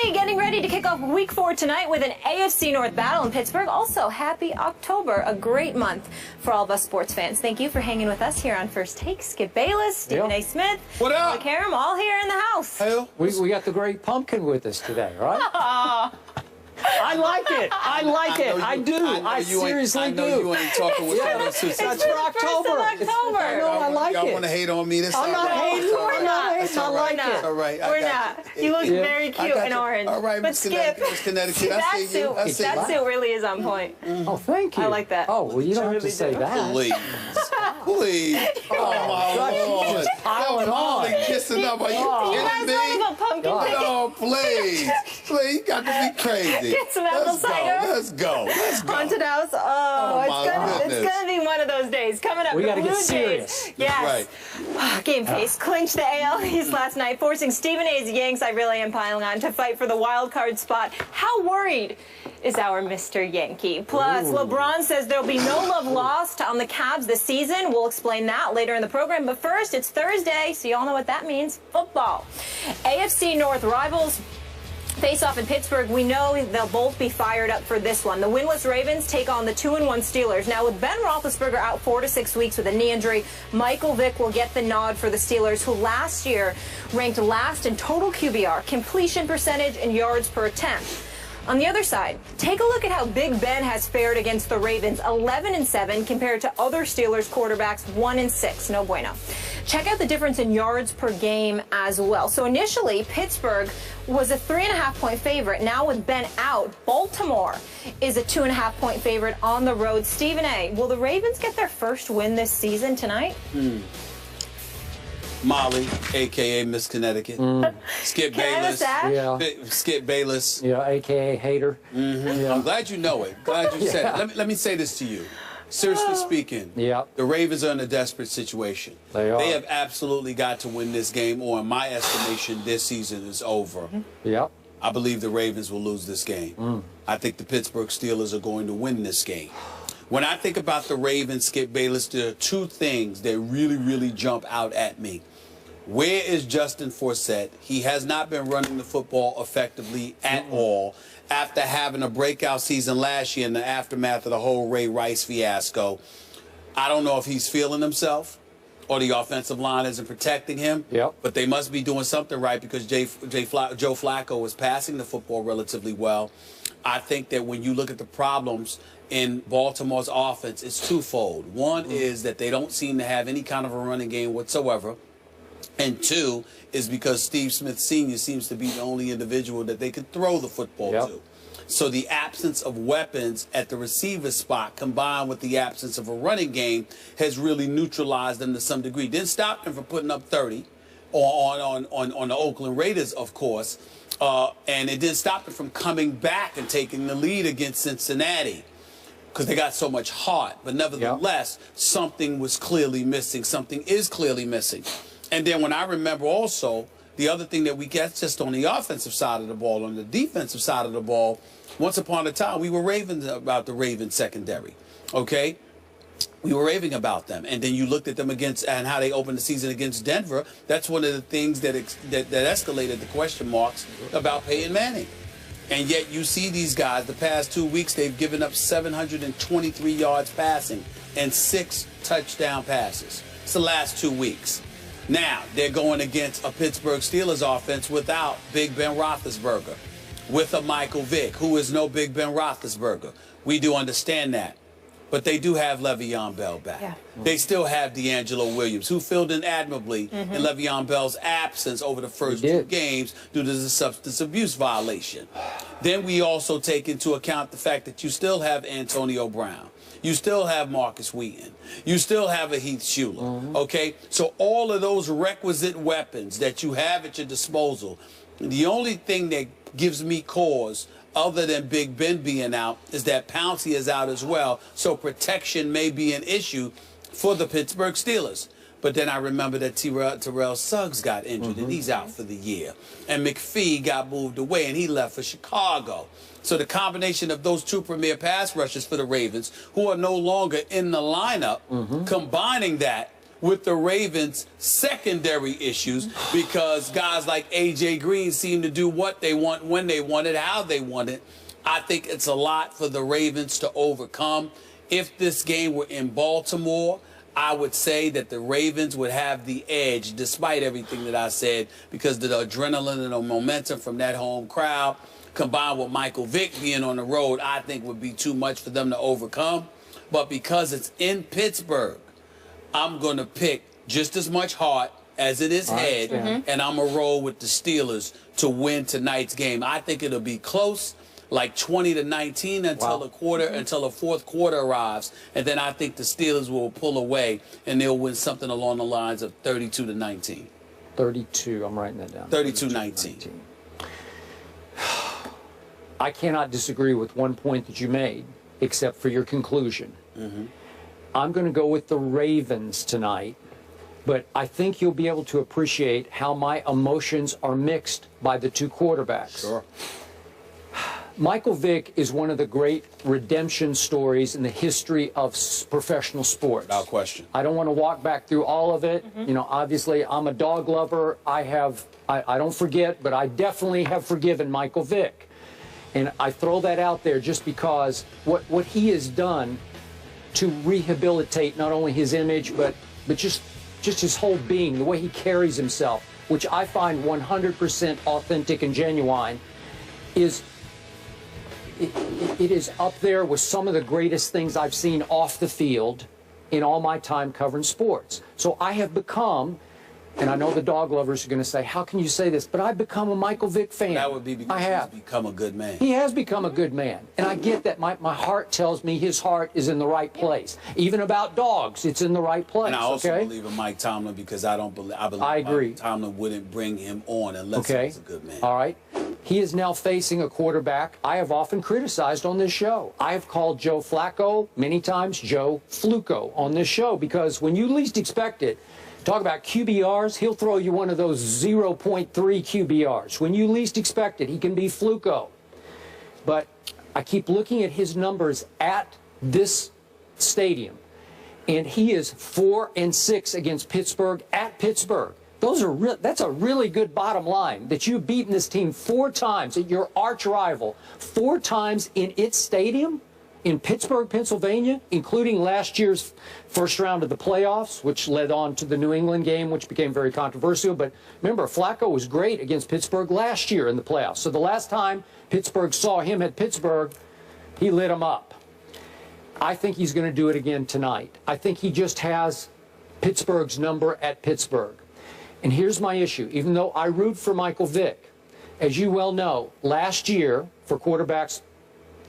Hey, getting ready to kick off week 4 tonight with an AFC North battle in Pittsburgh. Also, happy October, a great month for all of us sports fans. Thank you for hanging with us here on First Take. Skip Bayless, Stephen A. Smith, what up? Karam, all here in the house. Hey. We got the great pumpkin with us today, right? I like it. I like it. I do. I seriously do. I know you ain't talking with Yeah, us. it's That's for for the October. 1st of October. I like Y'all it. want to hate on me? I'm not hating. We're not. I like it. That's all right. We're not. You look very cute in orange. All right, but Miss Skip, Connecticut. I see you. that suit really is on point. Oh, thank you. I like that. Oh, well, you don't have to really say do. that. Please. Please. Oh, my God, Lord. just piling on. Kissing up. Are you You guys kidding want me? to go pumpkin picking? No, please. Please, you got to be crazy. Get some apple cider. Let's go. Let's go. Haunted house. It's gonna be one of those days coming up. We got to Blue get Jays. serious. Yes. Right. Game face clinched the AL East last night, forcing Stephen A's Yanks. I really am piling on to fight for the wild card spot. How worried is our Mr. Yankee? Plus, LeBron says there'll be no love lost on the Cavs this season. We'll explain that later in the program. But first, it's Thursday, so you all know what that means. Football. AFC North rivals face off in Pittsburgh. We know they'll both be fired up for this one. The winless Ravens take on the 2-1 Steelers. Now, with Ben Roethlisberger out 4 to 6 weeks with a knee injury, Michael Vick will get the nod for the Steelers, who last year ranked last in total QBR, completion percentage, and yards per attempt. On the other side, take a look at how Big Ben has fared against the Ravens, 11-7 compared to other Steelers quarterbacks, 1-6. No bueno. Check out the difference in yards per game as well. So initially, Pittsburgh was a 3.5-point favorite. Now with Ben out, Baltimore is a 2.5-point favorite on the road. Stephen A., will the Ravens get their first win this season tonight? Molly, a.k.a. Miss Connecticut. Skip Bayless. Yeah. Skip Bayless. Yeah, a.k.a. hater. Yeah. I'm glad you know it. Glad you said it. Let me say this to you. Seriously speaking, the Ravens are in a desperate situation. They are. They have absolutely got to win this game, or in my estimation, this season is over. Yep. I believe the Ravens will lose this game. I think the Pittsburgh Steelers are going to win this game. When I think about the Ravens, Skip Bayless, there are two things that really jump out at me. Where is Justin Forsett? He has not been running the football effectively at all after having a breakout season last year in the aftermath of the whole Ray Rice fiasco. I don't know if he's feeling himself or the offensive line isn't protecting him, but they must be doing something right because Joe Flacco is passing the football relatively well. I think that when you look at the problems in Baltimore's offense, it's twofold. One is that they don't seem to have any kind of a running game whatsoever. And two is because Steve Smith Sr. seems to be the only individual that they could throw the football to. So the absence of weapons at the receiver spot combined with the absence of a running game has really neutralized them to some degree. Didn't stop them from putting up 30 on the Oakland Raiders, of course. And it didn't stop them from coming back and taking the lead against Cincinnati because they got so much heart. But nevertheless, something was clearly missing. Something is clearly missing. And then when I remember also, the other thing that we get just on the offensive side of the ball, on the defensive side of the ball, once upon a time, we were raving about the Ravens secondary, okay? We were raving about them. And then you looked at them against and how they opened the season against Denver. That's one of the things that escalated the question marks about Peyton Manning. And yet you see these guys, the past 2 weeks, they've given up 723 yards passing and 6 touchdown passes. It's the last 2 weeks. Now, they're going against a Pittsburgh Steelers offense without Big Ben Roethlisberger, with a Michael Vick, who is no Big Ben Roethlisberger. We do understand that. But they do have Le'Veon Bell back. They still have D'Angelo Williams, who filled in admirably in Le'Veon Bell's absence over the first 2 games due to the substance abuse violation. Then we also take into account the fact that you still have Antonio Brown. You still have Marcus Wheaton. You still have a Heath Shuler, okay? So all of those requisite weapons that you have at your disposal, the only thing that gives me cause other than Big Ben being out is that Pouncey is out as well, so protection may be an issue for the Pittsburgh Steelers. But then I remember that Terrell Suggs got injured, and he's out for the year. And McPhee got moved away, and he left for Chicago. So the combination of those 2 premier pass rushers for the Ravens, who are no longer in the lineup, combining that with the Ravens' secondary issues because guys like A.J. Green seem to do what they want, when they want it, how they want it. I think it's a lot for the Ravens to overcome. If this game were in Baltimore, I would say that the Ravens would have the edge, despite everything that I said, because the adrenaline and the momentum from that home crowd, combined with Michael Vick being on the road, I think would be too much for them to overcome. But because it's in Pittsburgh, I'm going to pick just as much heart as it is head, and I'm going to roll with the Steelers to win tonight's game. I think it'll be close, like 20-19 until until the fourth quarter arrives, and then I think the Steelers will pull away and they'll win something along the lines of 32-19. 32. I'm writing that down. 32-19. I cannot disagree with one point that you made, except for your conclusion. I'm going to go with the Ravens tonight, but I think you'll be able to appreciate how my emotions are mixed by the two quarterbacks. Sure. Michael Vick is one of the great redemption stories in the history of professional sports. Without question. I don't want to walk back through all of it. You know, obviously, I'm a dog lover. I don't forget, but I definitely have forgiven Michael Vick. And I throw that out there just because what he has done to rehabilitate not only his image, but just his whole being, the way he carries himself, which I find 100% authentic and genuine, is it is up there with some of the greatest things I've seen off the field in all my time covering sports. So I have become, and I know the dog lovers are going to say, how can you say this? But I've become a Michael Vick fan. That would be because he's become a good man. He has become a good man. And I get that. My heart tells me his heart is in the right place. Even about dogs, it's in the right place. And I also believe in Mike Tomlin because I believe Mike Tomlin wouldn't bring him on unless he was a good man. All right. He is now facing a quarterback I have often criticized on this show. I have called Joe Flacco many times Joe Fluco on this show because when you least expect it, talk about QBRs, he'll throw you one of those 0.3 QBRs. When you least expect it, he can be Fluco. But I keep looking at his numbers at this stadium, and he is 4-6 against Pittsburgh at Pittsburgh. That's a really good bottom line, that you've beaten this team 4 times, at your arch rival, 4 times in its stadium, in Pittsburgh, Pennsylvania, including last year's first round of the playoffs, which led on to the New England game, which became very controversial. But remember, Flacco was great against Pittsburgh last year in the playoffs. So the last time Pittsburgh saw him at Pittsburgh, he lit him up. I think he's going to do it again tonight. I think he just has Pittsburgh's number at Pittsburgh. And here's my issue. Even though I root for Michael Vick, as you well know, last year for quarterbacks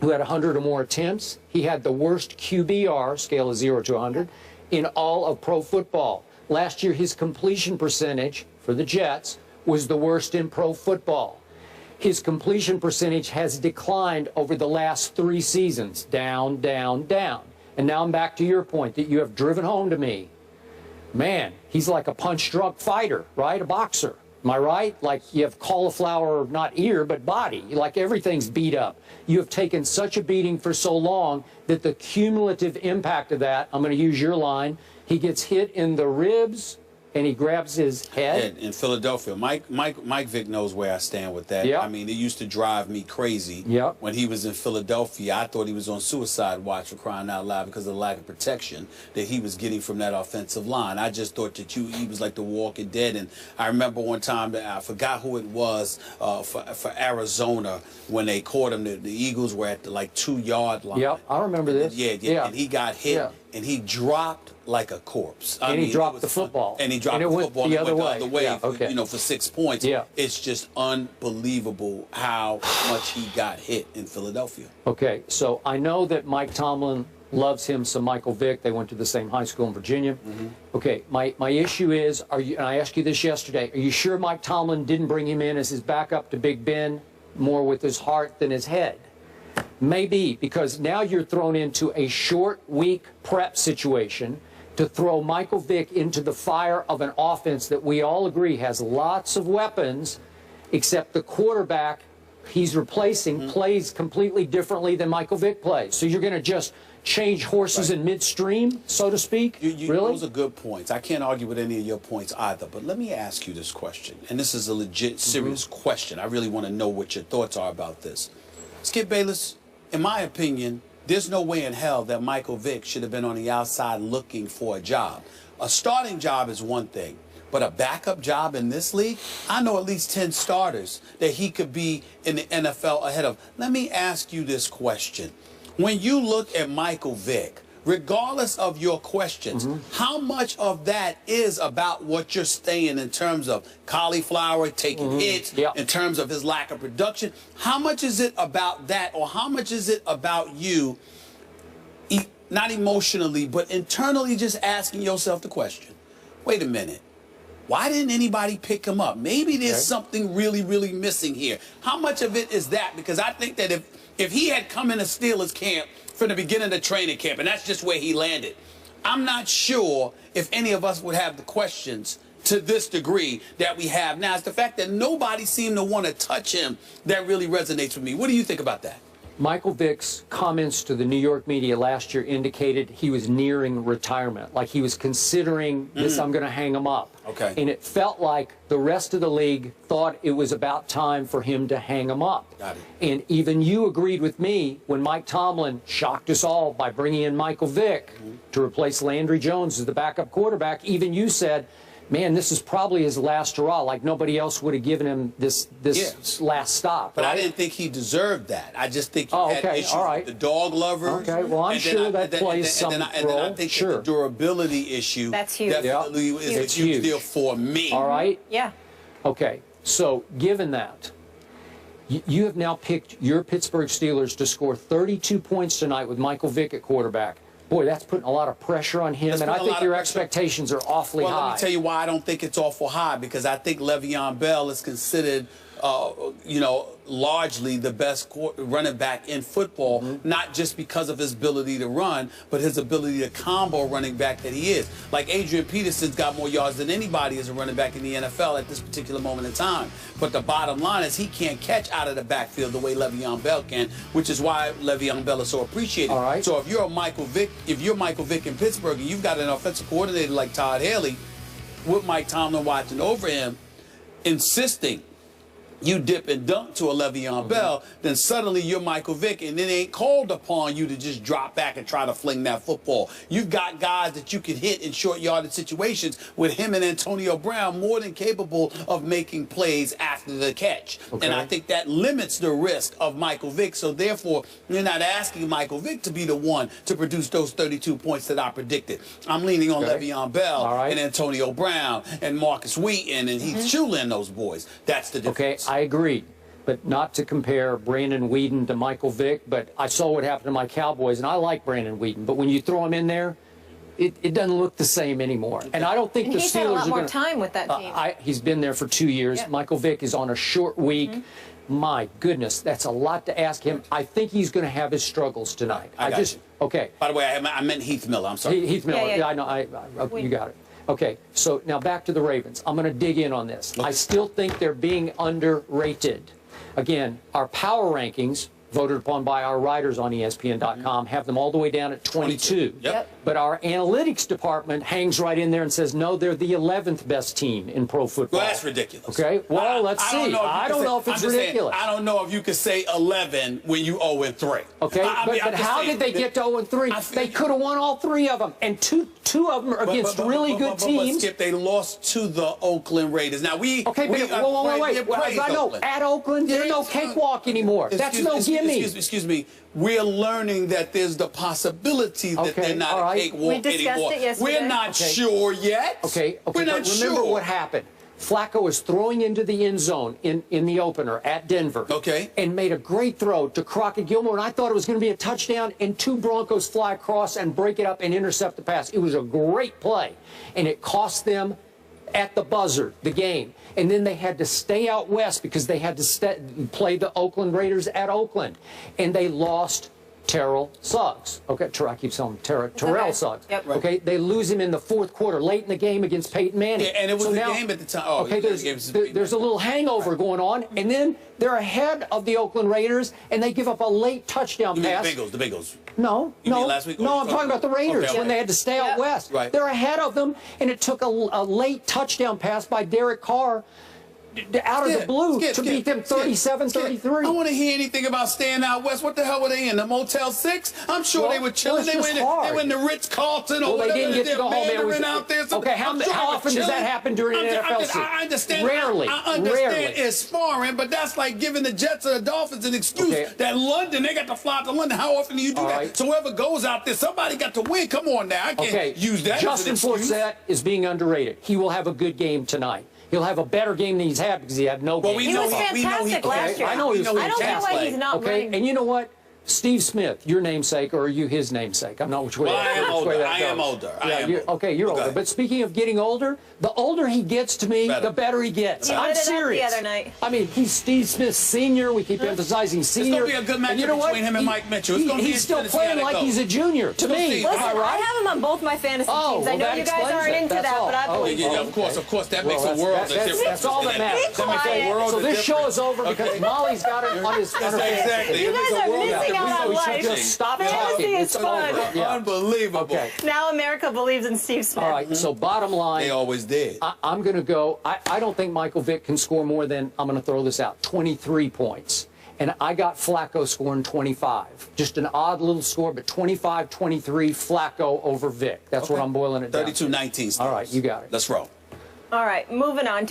who had 100 or more attempts, he had the worst QBR, scale of 0 to 100, in all of pro football. Last year, his completion percentage for the Jets was the worst in pro football. His completion percentage has declined over the last 3 seasons, down, down, down. And now I'm back to your point that you have driven home to me. Man, he's like a punch-drunk fighter, right? A boxer. Am I right? Like you have cauliflower, not ear, but body. Like everything's beat up. You have taken such a beating for so long that the cumulative impact of that, I'm going to use your line, he gets hit in the ribs and he grabs his head. In Philadelphia. Mike Vick knows where I stand with that. Yep. I mean, it used to drive me crazy. Yep. When he was in Philadelphia, I thought he was on suicide watch, for crying out loud, because of the lack of protection that he was getting from that offensive line. I just thought that he was like the Walking Dead. And I remember one time, I forgot who it was, for Arizona, when they caught him, the Eagles were at the 2-yard line. Yep, I remember this. Yeah. And he got hit, and he dropped like a corpse. And he dropped the football. And he dropped the football the other way. For 6 points. Yeah. It's just unbelievable how much he got hit in Philadelphia. Okay, so I know that Mike Tomlin loves him some Michael Vick. They went to the same high school in Virginia. Okay, my issue is, and I asked you this yesterday, are you sure Mike Tomlin didn't bring him in as his backup to Big Ben more with his heart than his head? Maybe, because now you're thrown into a short week prep situation to throw Michael Vick into the fire of an offense that we all agree has lots of weapons, except the quarterback he's replacing plays completely differently than Michael Vick plays. So you're going to just change horses in midstream, so to speak? Really? Those are good points. I can't argue with any of your points either. But let me ask you this question, and this is a legit, serious question. I really want to know what your thoughts are about this. Skip Bayless, in my opinion, there's no way in hell that Michael Vick should have been on the outside looking for a job. A starting job is one thing, but a backup job in this league, I know at least 10 starters that he could be in the NFL ahead of. Let me ask you this question. When you look at Michael Vick, regardless of your questions, how much of that is about what you're saying in terms of cauliflower, taking hits, in terms of his lack of production? How much is it about that, or how much is it about you, not emotionally, but internally just asking yourself the question, wait a minute, why didn't anybody pick him up? Maybe there's something really, really missing here. How much of it is that? Because I think that if he had come in a Steelers camp from the beginning of the training camp, and that's just where he landed, I'm not sure if any of us would have the questions to this degree that we have now. It's the fact that nobody seemed to want to touch him that really resonates with me. What do you think about that? Michael Vick's comments to the New York media last year indicated he was nearing retirement, like he was considering this, I'm going to hang him up. Okay. And it felt like the rest of the league thought it was about time for him to hang him up. Got it. And even you agreed with me when Mike Tomlin shocked us all by bringing in Michael Vick to replace Landry Jones as the backup quarterback. Even you said, man, this is probably his last hurrah. Like nobody else would have given him this last stop. But right? I didn't think he deserved that. I just think he had issues with the dog lovers. Okay, well, I'm sure that plays some role. And then I think that the durability issue that's huge. Definitely is a huge deal for me. All right? Yeah. Okay, so given that, you have now picked your Pittsburgh Steelers to score 32 points tonight with Michael Vick at quarterback. Boy, that's putting a lot of pressure on him, and I think your expectations are awfully high. Well, let me tell you why I don't think it's awful high, because I think Le'Veon Bell is considered, largely the best running back in football, not just because of his ability to run, but his ability to combo running back that he is. Like Adrian Peterson's got more yards than anybody as a running back in the NFL at this particular moment in time. But the bottom line is he can't catch out of the backfield the way Le'Veon Bell can, which is why Le'Veon Bell is so appreciated. All right. So if you're Michael Vick in Pittsburgh and you've got an offensive coordinator like Todd Haley with Mike Tomlin watching over him, insisting you dip and dunk to a Le'Veon Bell, then suddenly you're Michael Vick, and it ain't called upon you to just drop back and try to fling that football. You've got guys that you can hit in short yardage situations with him and Antonio Brown more than capable of making plays after the catch. Okay. And I think that limits the risk of Michael Vick. So therefore, you're not asking Michael Vick to be the one to produce those 32 points that I predicted. I'm leaning on Le'Veon Bell and Antonio Brown and Marcus Wheaton and Heath Shuler and those boys. That's the difference. Okay, I agree, but not to compare Brandon Weeden to Michael Vick, but I saw what happened to my Cowboys, and I like Brandon Weeden, but when you throw him in there, it doesn't look the same anymore. And I don't think the Steelers he's had a lot more gonna, time with that team. He's been there for 2 years. Yeah. Michael Vick is on a short week. My goodness, that's a lot to ask him. I think he's going to have his struggles tonight. I got you. Okay. By the way, I meant Heath Miller. I'm sorry. Heath Miller. Yeah. I know. You got it. Okay, so now back to the Ravens. I'm going to dig in on this. I still think they're being underrated. Again, our power rankings, voted upon by our writers on ESPN.com, have them all the way down at 22. Yep. But our analytics department hangs right in there and says, no, they're the 11th best team in pro football. Well, that's ridiculous. Okay, well, let's see. I don't know if it's ridiculous. I don't know if you could say 11 when you 0-3. Okay, but how did they get to 0-3? They could have won all three of them, and two of them are against really good teams. But Skip, they lost to the Oakland Raiders. Now wait. I know at Oakland, there's no cakewalk anymore. That's no gimme. Excuse me. We're learning that there's the possibility that they're not a cakewalk anymore. We're not sure yet. Okay. We're not but remember sure what happened. Flacco was throwing into the end zone in the opener at Denver. Okay. And made a great throw to Crockett Gilmore, and I thought it was going to be a touchdown, and two Broncos fly across and break it up and intercept the pass. It was a great play, and it cost them at the buzzer the game. And then they had to stay out west because they had to play the Oakland Raiders at Oakland. And they lost Terrell Suggs. Okay, I keep saying Terrell Suggs. Yep. Okay, they lose him in the fourth quarter, late in the game against Peyton Manning. Yeah, and it was so the now, game at the time. Oh, okay, there's a little hangover going on, and then they're ahead of the Oakland Raiders, and they give up a late touchdown You mean pass. the Bengals. No, You no, mean last week? no. I'm talking about the Raiders Okay, when they had to stay out west. Right. They're ahead of them, and it took a late touchdown pass by Derek Carr out of the blue to beat them 37-33. I don't want to hear anything about staying out west. What the hell were they in? The Motel 6? I'm sure they were chilling. They were in the Ritz-Carlton or whatever. They didn't get to go home. Mandarin out there. Okay, how often does that happen during an NFL season? I understand. Rarely. I understand Rarely. it's foreign, but that's like giving the Jets or the Dolphins an excuse that London, they got to fly to London. How often do you do that? Right. So whoever goes out there, somebody got to win. Come on now. I can't use that Justin as an excuse. Forsett is being underrated. He will have a good game tonight. He'll have a better game than he's had because he had no game. He was fantastic last year. I know he was I don't get why he's not winning. And you know what? Steve Smith, your namesake, or are you his namesake? I'm not which way. Well, I am older. Way I am older. Okay, you're older. But speaking of getting older, the older he gets to me, the better he gets. You I'm serious. The other night. I mean, he's Steve Smith Senior. We keep emphasizing senior. It's going to be a good matchup between him and Mike Mitchell. He's still playing like he's a junior to me. Listen, I have him on both my fantasy teams. I know you guys aren't into that, but I believe it. Of course, that makes a world of difference. That's all that matters. So this show is over because Molly's got it on his Exactly. You guys are missing out on life. Stop Fantasy talking. is It's fun. over. Yeah. Unbelievable. Okay. Now America believes in Steve Smith. All right. So bottom line, They always did. I'm going to go. I don't think Michael Vick can score more than, I'm going to throw this out, 23 points. And I got Flacco scoring 25. Just an odd little score, but 25-23 Flacco over Vick. That's what I'm boiling it down to. 32-19. All right, you got it. Let's roll. All right, moving on.